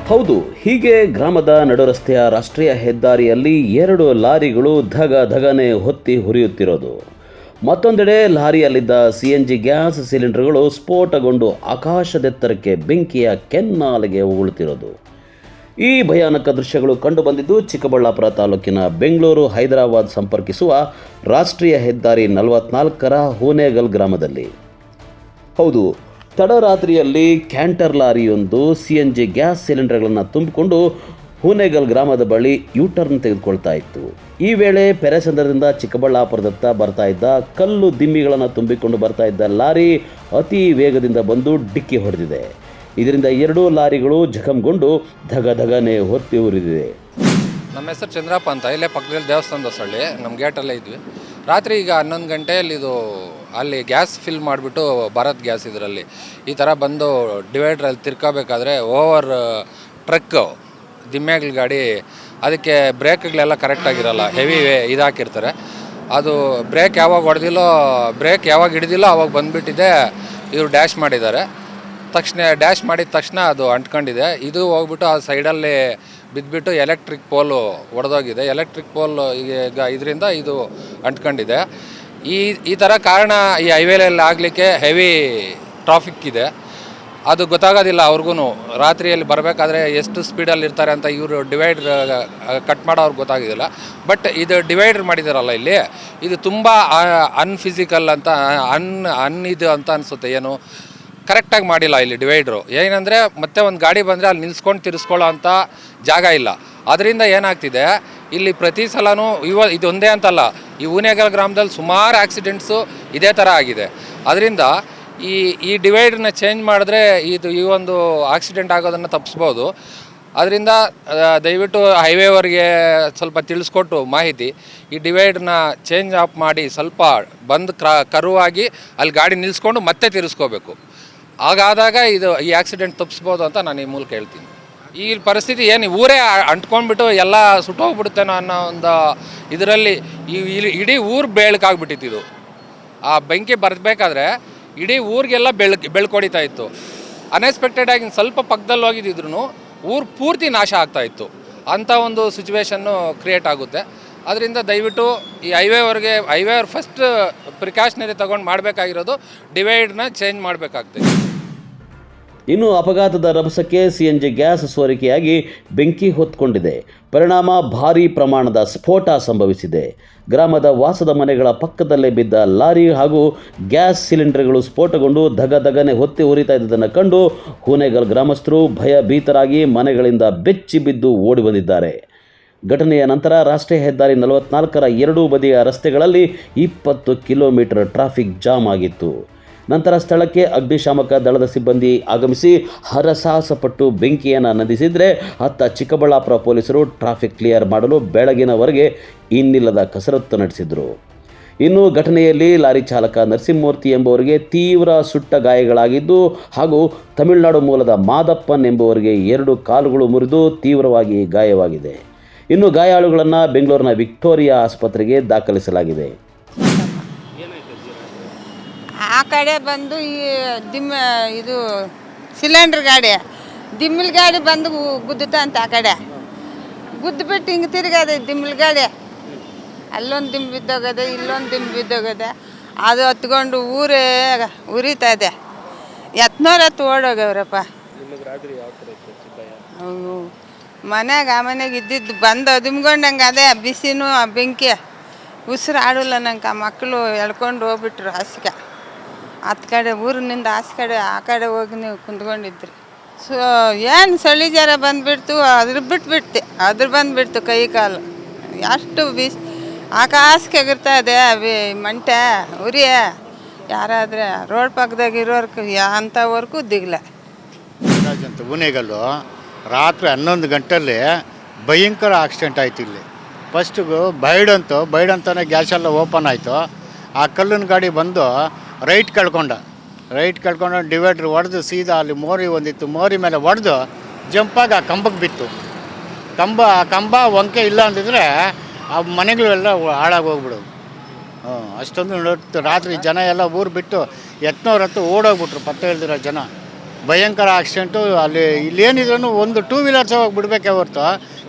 ಹೌದು, ಹೀಗೆ ಗ್ರಾಮದ ನಡುರಸ್ತೆಯ ರಾಷ್ಟ್ರೀಯ ಹೆದ್ದಾರಿಯಲ್ಲಿ 2 ಲಾರಿಗಳು ಧಗನೆ ಹೊತ್ತಿ ಹುರಿಯುತ್ತಿರೋದು. ಮತ್ತೊಂದೆಡೆ ಲಾರಿಯಲ್ಲಿದ್ದ CNG ಗ್ಯಾಸ್ ಸಿಲಿಂಡರ್ಗಳು ಸ್ಫೋಟಗೊಂಡು ಆಕಾಶದೆತ್ತರಕ್ಕೆ ಬೆಂಕಿಯ ಕೆನ್ನಾಲಿಗೆ ಉಗುಳುತ್ತಿರೋದು. ಈ ಭಯಾನಕ ದೃಶ್ಯಗಳು ಕಂಡುಬಂದಿದ್ದು ಚಿಕ್ಕಬಳ್ಳಾಪುರ ತಾಲೂಕಿನ ಬೆಂಗಳೂರು ಹೈದರಾಬಾದ್ ಸಂಪರ್ಕಿಸುವ ರಾಷ್ಟ್ರೀಯ ಹೆದ್ದಾರಿ 44ರ ಹೂನೇಗಲ್ ಗ್ರಾಮದಲ್ಲಿ. ಹೌದು, ತಡರಾತ್ರಿಯಲ್ಲಿ ಕ್ಯಾಂಟರ್ ಲಾರಿಯೊಂದು CNG ಗ್ಯಾಸ್ ಸಿಲಿಂಡರ್ಗಳನ್ನು ತುಂಬಿಕೊಂಡು ಹೂನೇಗಲ್ ಗ್ರಾಮದ ಬಳಿ ಯೂಟರ್ನ್ ತೆಗೆದುಕೊಳ್ತಾ ಇತ್ತು. ಈ ವೇಳೆ ಪೆರೆಸಂದ್ರದಿಂದ ಚಿಕ್ಕಬಳ್ಳಾಪುರದತ್ತ ಬರ್ತಾ ಇದ್ದ ಕಲ್ಲು ದಿಮ್ಮಿಗಳನ್ನು ತುಂಬಿಕೊಂಡು ಬರ್ತಾ ಇದ್ದ ಲಾರಿ ಅತಿ ವೇಗದಿಂದ ಬಂದು ಡಿಕ್ಕಿ ಹೊಡೆದಿದೆ. ಇದರಿಂದ 2 ಲಾರಿಗಳು ಜಖಂಗೊಂಡು ಧಗನೆ ಹೊತ್ತಿ ಉರಿದಿದೆ. ನಮ್ಮ ಹೆಸರು ಚಂದ್ರಪ್ಪ ಅಂತ. ಇಲ್ಲೇ ಪಕ್ಕದಲ್ಲಿ ದೇವಸ್ಥಾನದ ಹೊಸಳ್ಳಿ, ನಮ್ಮ ಗೇಟಲ್ಲೇ ಇದ್ವಿ. ರಾತ್ರಿ ಈಗ 11 ಗಂಟೆಯಲ್ಲಿ ಅಲ್ಲಿ ಗ್ಯಾಸ್ ಫಿಲ್ ಮಾಡಿಬಿಟ್ಟು ಭಾರತ್ ಗ್ಯಾಸ್ ಇದರಲ್ಲಿ ಈ ಥರ ಬಂದು ಡಿವೈಡ್ರಲ್ಲಿ ತಿರ್ಕೋಬೇಕಾದ್ರೆ ಓವರ್ ಟ್ರಕ್ ದಿಮ್ಮೆಗಳ ಗಾಡಿ, ಅದಕ್ಕೆ ಬ್ರೇಕ್ಗಳೆಲ್ಲ ಕರೆಕ್ಟಾಗಿರಲ್ಲ, ಹೆವಿ ಇದಾಕಿರ್ತಾರೆ. ಅದು ಬ್ರೇಕ್ ಯಾವಾಗ ಹಿಡಿದಿಲ್ಲೋ ಅವಾಗ ಬಂದುಬಿಟ್ಟಿದೆ. ಇವರು ಡ್ಯಾಶ್ ಮಾಡಿದ್ದಾರೆ. ಡ್ಯಾಶ್ ಮಾಡಿದ ತಕ್ಷಣ ಅದು ಅಂಟ್ಕೊಂಡಿದೆ. ಇದು ಹೋಗ್ಬಿಟ್ಟು ಆ ಸೈಡಲ್ಲಿ ಬಿದ್ದುಬಿಟ್ಟು ಎಲೆಕ್ಟ್ರಿಕ್ ಪೋಲು ಒಡೆದೋಗಿದೆ. ಎಲೆಕ್ಟ್ರಿಕ್ ಪೋಲ್ ಈಗ ಇದರಿಂದ ಇದು ಅಂಟ್ಕೊಂಡಿದೆ. ಈ ಥರ ಕಾರಣ ಈ ಹೈವೇಲಲ್ಲಿ ಆಗಲಿಕ್ಕೆ ಹೆವಿ ಟ್ರಾಫಿಕ್ ಇದೆ. ಅದು ಗೊತ್ತಾಗೋದಿಲ್ಲ ಅವ್ರಿಗೂ. ರಾತ್ರಿಯಲ್ಲಿ ಬರಬೇಕಾದ್ರೆ ಎಷ್ಟು ಸ್ಪೀಡಲ್ಲಿ ಇರ್ತಾರೆ ಅಂತ ಇವರು ಡಿವೈಡ್ ಕಟ್ ಮಾಡೋ ಅವ್ರಿಗೆ ಗೊತ್ತಾಗೋದಿಲ್ಲ. ಬಟ್ ಇದು ಡಿವೈಡರ್ ಮಾಡಿದಾರಲ್ಲ ಇಲ್ಲಿ, ಇದು ತುಂಬ ಅನ್ಫಿಸಿಕಲ್ ಅಂತ ಇದು ಅಂತ ಅನಿಸುತ್ತೆ. ಏನು ಕರೆಕ್ಟಾಗಿ ಮಾಡಿಲ್ಲ ಇಲ್ಲಿ ಡಿವೈಡ್ರು. ಏನಂದರೆ ಮತ್ತೆ ಒಂದು ಗಾಡಿ ಬಂದರೆ ಅಲ್ಲಿ ನಿಲ್ಸ್ಕೊಂಡು ತಿರ್ಸ್ಕೊಳ್ಳೋ ಅಂಥ ಜಾಗ ಇಲ್ಲ. ಅದರಿಂದ ಏನಾಗ್ತಿದೆ ಇಲ್ಲಿ ಪ್ರತಿ ಸಲವೂ ಇದೊಂದೇ ಅಂತಲ್ಲ, ಈ ಹೂನೇಗಲ್ ಗ್ರಾಮದಲ್ಲಿ ಸುಮಾರು ಆಕ್ಸಿಡೆಂಟ್ಸು ಇದೇ ಥರ ಆಗಿದೆ. ಅದರಿಂದ ಈ ಡಿವೈಡ್ರನ್ನ ಚೇಂಜ್ ಮಾಡಿದ್ರೆ ಈ ಒಂದು ಆಕ್ಸಿಡೆಂಟ್ ಆಗೋದನ್ನು ತಪ್ಪಿಸ್ಬೋದು. ಅದರಿಂದ ದಯವಿಟ್ಟು ಹೈವೇವರೆಗೆ ಸ್ವಲ್ಪ ತಿಳಿಸ್ಕೊಟ್ಟು ಮಾಹಿತಿ, ಈ ಡಿವೈಡ್ರನ್ನ ಚೇಂಜ್ ಆಫ್ ಮಾಡಿ ಸ್ವಲ್ಪ ಬಂದು ಕರುವಾಗಿ ಅಲ್ಲಿ ಗಾಡಿ ನಿಲ್ಲಿಸ್ಕೊಂಡು ಮತ್ತೆ ತಿರ್ಸ್ಕೋಬೇಕು. ಹಾಗಾದಾಗ ಈ ಆಕ್ಸಿಡೆಂಟ್ ತಪ್ಪಿಸ್ಬೋದು ಅಂತ ನಾನು ಈ ಮೂಲಕ ಹೇಳ್ತೀನಿ. ಈ ಪರಿಸ್ಥಿತಿ ಏನು ಊರೇ ಅಂಟ್ಕೊಂಡ್ಬಿಟ್ಟು ಎಲ್ಲ ಸುಟ್ಟೋಗ್ಬಿಡುತ್ತೇನೋ ಅನ್ನೋ ಒಂದು ಇದರಲ್ಲಿ ಇಡೀ ಊರು ಬೆಳಕಾಗ್ಬಿಟ್ಟಿತ್ತು. ಆ ಬೆಂಕಿ ಬರಬೇಕಾದ್ರೆ ಇಡೀ ಊರಿಗೆಲ್ಲ ಬೆಳ್ಕೊಡಿತಾ ಇತ್ತು. ಅನ್ಎಕ್ಸ್ಪೆಕ್ಟೆಡ್ ಆಗಿ ಸ್ವಲ್ಪ ಪಕ್ಕದಲ್ಲಿ ಹೋಗಿದ್ದಿದ್ರು ಊರು ಪೂರ್ತಿ ನಾಶ ಆಗ್ತಾಯಿತ್ತು. ಅಂಥ ಒಂದು ಸಿಚುವೇಶನ್ನು ಕ್ರಿಯೇಟ್ ಆಗುತ್ತೆ. ಅದರಿಂದ ದಯವಿಟ್ಟು ಈ ಹೈವೇವರ್ ಫಸ್ಟ್ ಪ್ರಿಕಾಷನರಿ ತೊಗೊಂಡು ಮಾಡಬೇಕಾಗಿರೋದು ಡಿವೈಡ್ನ ಚೇಂಜ್ ಮಾಡಬೇಕಾಗ್ತದೆ. ಇನ್ನು ಅಪಘಾತದ ರಭಸಕ್ಕೆ CNG ಗ್ಯಾಸ್ ಸೋರಿಕೆಯಾಗಿ ಬೆಂಕಿ ಹೊತ್ಕೊಂಡಿದೆ. ಪರಿಣಾಮ ಭಾರೀ ಪ್ರಮಾಣದ ಸ್ಫೋಟ ಸಂಭವಿಸಿದೆ. ಗ್ರಾಮದ ವಾಸದ ಮನೆಗಳ ಪಕ್ಕದಲ್ಲೇ ಬಿದ್ದ ಲಾರಿ ಹಾಗೂ ಗ್ಯಾಸ್ ಸಿಲಿಂಡರ್ಗಳು ಸ್ಫೋಟಗೊಂಡು ಧಗನೆ ಹೊತ್ತಿ ಉರಿತಾ ಇದ್ದುದನ್ನು ಕಂಡು ಹೂನೇಗಲ್ ಗ್ರಾಮಸ್ಥರು ಭಯಭೀತರಾಗಿ ಮನೆಗಳಿಂದ ಬೆಚ್ಚಿ ಬಿದ್ದು ಓಡಿ ಬಂದಿದ್ದಾರೆ. ಘಟನೆಯ ನಂತರ ರಾಷ್ಟ್ರೀಯ ಹೆದ್ದಾರಿ 44ರ 2 ಬದಿಯ ರಸ್ತೆಗಳಲ್ಲಿ 20 ಕಿಲೋಮೀಟರ್ ಟ್ರಾಫಿಕ್ ಜಾಮ್ ಆಗಿತ್ತು. ನಂತರ ಸ್ಥಳಕ್ಕೆ ಅಗ್ನಿಶಾಮಕ ದಳದ ಸಿಬ್ಬಂದಿ ಆಗಮಿಸಿ ಹರಸಾಹಸಪಟ್ಟು ಬೆಂಕಿಯನ್ನು ನಂದಿಸಿದರೆ ಅತ್ತ ಚಿಕ್ಕಬಳ್ಳಾಪುರ ಪೊಲೀಸರು ಟ್ರಾಫಿಕ್ ಕ್ಲಿಯರ್ ಮಾಡಲು ಬೆಳಗಿನವರೆಗೆ ಇನ್ನಿಲ್ಲದ ಕಸರತ್ತು ನಡೆಸಿದರು. ಇನ್ನು ಘಟನೆಯಲ್ಲಿ ಲಾರಿ ಚಾಲಕ ನರಸಿಂಹಮೂರ್ತಿ ಎಂಬುವರಿಗೆ ತೀವ್ರ ಸುಟ್ಟ ಗಾಯಗಳಾಗಿದ್ದು ಹಾಗೂ ತಮಿಳುನಾಡು ಮೂಲದ ಮಾದಪ್ಪನ್ ಎಂಬುವರಿಗೆ 2 ಕಾಲುಗಳು ಮುರಿದು ತೀವ್ರವಾಗಿ ಗಾಯವಾಗಿದೆ. ಇನ್ನು ಗಾಯಾಳುಗಳನ್ನು ಬೆಂಗಳೂರಿನ ವಿಕ್ಟೋರಿಯಾ ಆಸ್ಪತ್ರೆಗೆ ದಾಖಲಿಸಲಾಗಿದೆ. ಆ ಕಡೆ ಬಂದು ಇದು ಸಿಲಿಂಡ್ರ್ ಗಾಡಿ ದಿಮ್ಮಿಲ್ ಗಾಡಿ ಬಂದು ಗುದ್ದುತ್ತಾ ಅಂತ ಆ ಕಡೆ ಗುದ್ದುಬಿಟ್ಟು ಹಿಂಗೆ ತಿರುಗದೆ ದಿಮ್ಮಿಲ್ ಗಾಡಿ. ಅಲ್ಲೊಂದು ದಿಂಬು ಬಿದ್ದೋಗದೆ, ಇಲ್ಲೊಂದು ದಿಂಬು ಬಿದ್ದೋಗದೆ. ಅದು ಹತ್ಕೊಂಡು ಊರೇ ಉರಿತಾ ಇದೆ. ಎತ್ನೋರು ಓಡೋಗವ್ರಪ್ಪ. ಮನೆಗೆ ಇದ್ದಿದ್ದು ಬಂದು ದಿಂಬ್ಕೊಂಡಂಗೆ ಅದೇ ಬಿಸಿನೂ ಬೆಂಕಿ ಉಸಿರು ಆಡಲ್ಲ ನಂಗೆ. ಆ ಮಕ್ಕಳು ಎಳ್ಕೊಂಡು ಹೋಗ್ಬಿಟ್ರು ಹಾಸಿಗೆ. ಕಡೆ ಊರಿನಿಂದ ಆ ಕಡೆ ಹೋಗಿ ನೀವು ಕುಂತ್ಕೊಂಡಿದ್ರಿ. ಏನು ಚಳಿ ಜ್ವರ ಬಂದುಬಿಡ್ತು, ಅದ್ರ ಬಂದುಬಿಡ್ತು ಕೈ ಕಾಲು. ಎಷ್ಟು ಆಕಾಶಕ್ಕೆ ಎಗಿರ್ತಾ ಇದೆ ಮಂಟೆ ಉರಿಯ. ಯಾರಾದರೆ ರೋಡ್ ಪಕ್ಕದಾಗ ಇರೋರ್ಕು ಅಂಥವ್ರಿಗೂ ದಿಗ್ಲ. ಅಂತ ಹೂನೇಗಲ್ಲು ರಾತ್ರಿ 11 ಗಂಟೆಯಲ್ಲಿ ಭಯಂಕರ ಆಕ್ಸಿಡೆಂಟ್ ಆಯ್ತು. ಇಲ್ಲಿ ಫಸ್ಟಿಗೂ ಬೈಡ್ ಅಂತಾನೆ ಗ್ಯಾಸ್ ಎಲ್ಲ ಓಪನ್ ಆಯಿತು. ಆ ಕಲ್ಲಿನ ಗಾಡಿ ಬಂದು ರೈಟ್ ಕಳ್ಕೊಂಡು ಡಿವೈಡ್ರ್ ಹೊಡೆದು ಸೀದಾ ಅಲ್ಲಿ ಮೋರಿ ಒಂದಿತ್ತು, ಮೋರಿ ಮೇಲೆ ಹೊಡೆದು ಜಂಪಾಗಿ ಆ ಕಂಬಕ್ಕೆ ಬಿತ್ತು. ಕಂಬ ವಂಕೆ ಇಲ್ಲ ಅಂದಿದ್ರೆ ಆ ಮನೆಗಳೆಲ್ಲ ಹಾಳಾಗಿ ಹೋಗ್ಬಿಡೋದು. ಅಷ್ಟೊಂದು ರಾತ್ರಿ ಜನ ಎಲ್ಲ ಊರು ಬಿಟ್ಟು ಎತ್ನವ್ರ ಹತ್ತು ಓಡೋಗ್ಬಿಟ್ರು. ಪತ್ತೆ ಇಲ್ದಿರೋ ಜನ ಭಯಂಕರ ಆಕ್ಸಿಡೆಂಟು. ಅಲ್ಲಿ ಇಲ್ಲೇನಿದ್ರೂ ಒಂದು 2 ವೀಲರ್ಸ್ ಹೋಗಿ ಬಿಡಬೇಕೇ ಹೊರ್ತು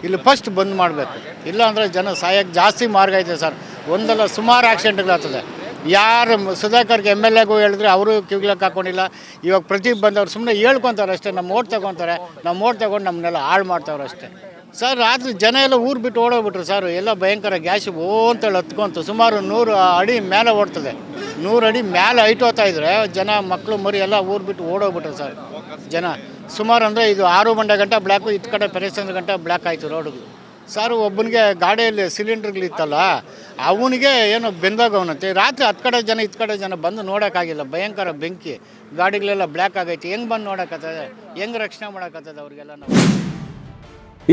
ಇಲ್ಲಿ ಫಸ್ಟ್ ಬಂದ್ ಮಾಡಬೇಕು. ಇಲ್ಲಾಂದರೆ ಜನ ಸಾಯಕ್ಕೆ ಜಾಸ್ತಿ ಮಾರ್ಗ ಐತೆ ಸರ್. ಒಂದಲ್ಲ ಸುಮಾರು ಆಕ್ಸಿಡೆಂಟ್ಗಳಾಗ್ತದೆ. ಯಾರು ಸುಧಾಕರ್ಗೆ MLAಗೂ ಹೇಳಿದ್ರೆ ಅವರು ಕಿವಿಗ್ಲಕ್ಕೆ ಹಾಕ್ಕೊಂಡಿಲ್ಲ. ಇವಾಗ ಪ್ರತಿ ಬಂದವ್ರು ಸುಮ್ಮನೆ ಹೇಳ್ಕೊತಾರೆ ಅಷ್ಟೇ, ನಮ್ಮ ಓಟ್ ತೊಗೊತಾರೆ, ನಮ್ಮ ಓಟ್ ತೊಗೊಂಡು ನಮ್ಮನ್ನೆಲ್ಲ ಹಾಳು ಮಾಡ್ತಾವ್ರೆ ಅಷ್ಟೇ ಸರ್. ರಾತ್ರಿ ಜನ ಎಲ್ಲ ಊರು ಬಿಟ್ಟು ಓಡೋಗ್ಬಿಟ್ರು ಸರ್. ಎಲ್ಲ ಭಯಂಕರ ಗ್ಯಾಸಿಗೆ ಅಂತೇಳಿ ಹತ್ಕೊಂತು. ಸುಮಾರು 100 ಅಡಿ ಮೇಲೆ ಓಡ್ತದೆ. 100 ಅಡಿ ಮೇಲೆ ಹೈಟ್ ಹೋಗ್ತಾ ಇದ್ರೆ ಜನ ಮಕ್ಕಳು ಮರಿ ಎಲ್ಲ ಊರು ಬಿಟ್ಟು ಓಡೋಗ್ಬಿಟ್ರು ಸರ್ ಜನ. ಸುಮಾರು ಅಂದರೆ ಇದು 6 ಗಂಟೆ ಬ್ಲ್ಯಾಕು, ಇತ್ತು ಕಡೆ ಪೆರೇಸಂದ್ರ ಗಂಟೆ ಬ್ಲ್ಯಾಕ್ ಆಯಿತು ರೋಡ್ಗೆ ಸರ್. ಒಬ್ಬನಿಗೆ ಗಾಡಿಯಲ್ಲಿ ಸಿಲಿಂಡ್ರ್ಗಳಿತ್ತಲ್ಲ, ಅವನಿಗೆ ಏನೋ ಬೆಂದೋಗವನಂತೆ. ರಾತ್ರಿ 10 ಕಡೆ ಜನ 10 ಕಡೆ ಜನ ಬಂದು ನೋಡೋಕ್ಕಾಗಿಲ್ಲ. ಭಯಂಕರ ಬೆಂಕಿ, ಗಾಡಿಗಳೆಲ್ಲ ಬ್ಲ್ಯಾಕ್ ಆಗೈತಿ. ಹೆಂಗೆ ಬಂದು ನೋಡೋಕ್ಕತ್ತದೆ, ಹೆಂಗೆ ರಕ್ಷಣೆ ಮಾಡೋಕ್ಕತ್ತದೆ ಅವ್ರಿಗೆಲ್ಲ ನಾವು?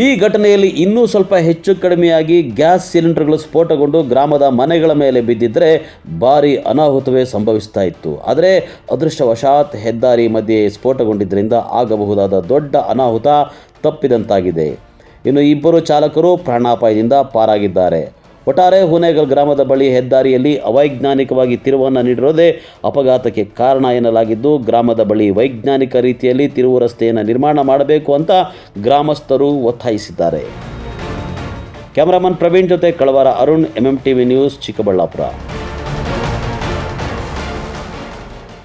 ಈ ಘಟನೆಯಲ್ಲಿ ಇನ್ನೂ ಸ್ವಲ್ಪ ಹೆಚ್ಚು ಕಡಿಮೆಯಾಗಿ ಗ್ಯಾಸ್ ಸಿಲಿಂಡರ್ಗಳು ಸ್ಫೋಟಗೊಂಡು ಗ್ರಾಮದ ಮನೆಗಳ ಮೇಲೆ ಬಿದ್ದಿದ್ದರೆ ಭಾರೀ ಅನಾಹುತವೇ ಸಂಭವಿಸ್ತಾ ಇತ್ತು. ಆದರೆ ಅದೃಷ್ಟವಶಾತ್ ಹೆದ್ದಾರಿ ಮಧ್ಯೆ ಸ್ಫೋಟಗೊಂಡಿದ್ದರಿಂದ ಆಗಬಹುದಾದ ದೊಡ್ಡ ಅನಾಹುತ ತಪ್ಪಿದಂತಾಗಿದೆ. ಇನ್ನು 2 ಚಾಲಕರು ಪ್ರಾಣಾಪಾಯದಿಂದ ಪಾರಾಗಿದ್ದಾರೆ. ಒಟ್ಟಾರೆ ಹುನೇಗಲ್ ಗ್ರಾಮದ ಬಳಿ ಹೆದ್ದಾರಿಯಲ್ಲಿ ಅವೈಜ್ಞಾನಿಕವಾಗಿ ತಿರುವನ್ನು ನೀಡಿರೋದೇ ಅಪಘಾತಕ್ಕೆ ಕಾರಣ ಎನ್ನಲಾಗಿದ್ದು, ಗ್ರಾಮದ ಬಳಿ ವೈಜ್ಞಾನಿಕ ರೀತಿಯಲ್ಲಿ ತಿರುವು ರಸ್ತೆಯನ್ನು ನಿರ್ಮಾಣ ಮಾಡಬೇಕು ಅಂತ ಗ್ರಾಮಸ್ಥರು ಒತ್ತಾಯಿಸಿದ್ದಾರೆ. ಕ್ಯಾಮರಾಮನ್ ಪ್ರವೀಣ್ ಜೊತೆ ಕಳವಾರ ಅರುಣ್, MMTV ನ್ಯೂಸ್, ಚಿಕ್ಕಬಳ್ಳಾಪುರ.